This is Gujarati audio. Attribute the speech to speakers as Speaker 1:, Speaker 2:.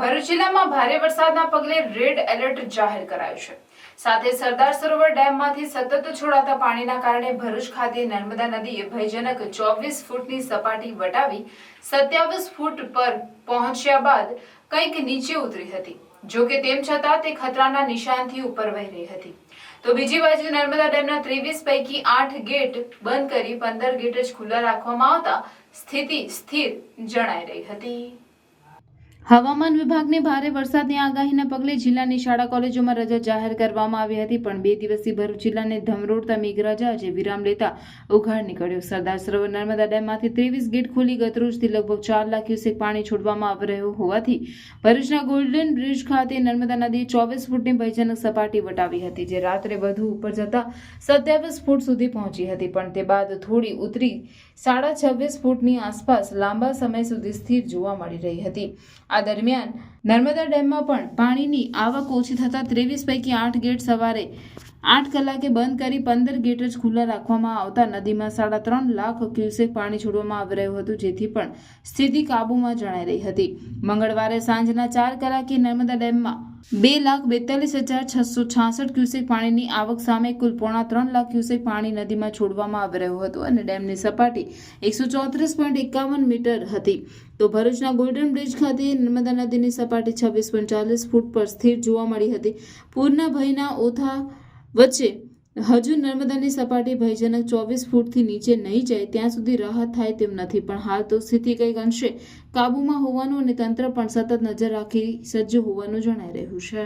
Speaker 1: ભરૂચ જિલ્લામાં ભારે વરસાદના પગલે રેડ એલર્ટ જાહેર કરાયું છે। સાથે સરદાર સરોવર ડેમમાંથી સતત છોડાતા પાણીના કારણે ભરૂચ ખાતે નર્મદા નદીએ ભયજનક 24 ફૂટની સપાટી વટાવી 27 ફૂટ પર પહોંચ્યા બાદ કંઈક નીચે ઉતરી હતી। જો કે તેમ છતાં તે ખતરાના નિશાનથી ઉપર વહી રહી હતી। તો બીજી બાજુ નર્મદા ડેમના 23 પૈકી 8 ગેટ બંધ કરી 15 ગેટ જ ખુલ્લા રાખવામાં આવતા સ્થિતિ સ્થિર જણાઈ રહી હતી। હવામાન વિભાગની ભારે વરસાદની આગાહીના પગલે જિલ્લાની શાળા કોલેજોમાં રજા જાહેર કરવામાં આવી હતી, પણ 2 દિવસથી ભરૂચ જિલ્લાને ધમરોડતા મેઘરાજા આજે વિરામ લેતા ઉઘાડ નીકળ્યો। સરદાર સરોવર નર્મદા ડેમમાંથી 23 ગેટ ખોલી ગતરોજથી લગભગ 4 લાખ ક્યુસેક પાણી છોડવામાં આવી રહ્યું હોવાથી ભરૂચના ગોલ્ડન બ્રિજ ખાતે નર્મદા નદીએ 24 ફૂટની ભયજનક સપાટી વટાવી હતી, જે રાત્રે વધુ ઉપર જતા 27 ફૂટ સુધી પહોંચી હતી, પણ તે બાદ થોડી ઉતરી 26.5 ફૂટની આસપાસ લાંબા સમય સુધી સ્થિર જોવા મળી રહી હતી। આ દરમિયાન નર્મદા ડેમમાં પણ પાણીની આવક ઓછી થતા 23 પૈકી 8 ગેટ સવારે 8 કલાકે બંધ કરી 15 ગેટ જ ખુલ્લા રાખવામાં આવતા નદીમાં 3.5 લાખ ક્યુસેક પાણી છોડવામાં આવી રહ્યું હતું, જેથી પણ સ્થિતિ કાબૂમાં જણાઈ રહી હતી। મંગળવારે સાંજના 4 કલાકે નર્મદા ડેમમાં 2,42,666 ક્યુસેક પાણીની આવક સામે કુલ 3.5 લાખ ક્યુસેક પાણી નદીમાં છોડવામાં આવી રહ્યું હતું અને ડેમની સપાટી 134.51 મીટર હતી। તો ભરૂચના ગોલ્ડન બ્રિજ ખાતે નર્મદા નદીની સપાટી 26.40 ફૂટ પર સ્થિર જોવા મળી હતી। પૂરના ભયના ઓથા વચ્ચે હજુ નર્મદાની સપાટી ભયજનક 24 ફૂટથી નીચે નહીં જાય ત્યાં સુધી રાહત થાય તેમ નથી, પણ હાલ તો સ્થિતિ કંઈક અંશે કાબૂમાં હોવાનું અને તંત્ર પણ સતત નજર રાખી સજ્જ હોવાનું જણાઈ રહ્યું છે।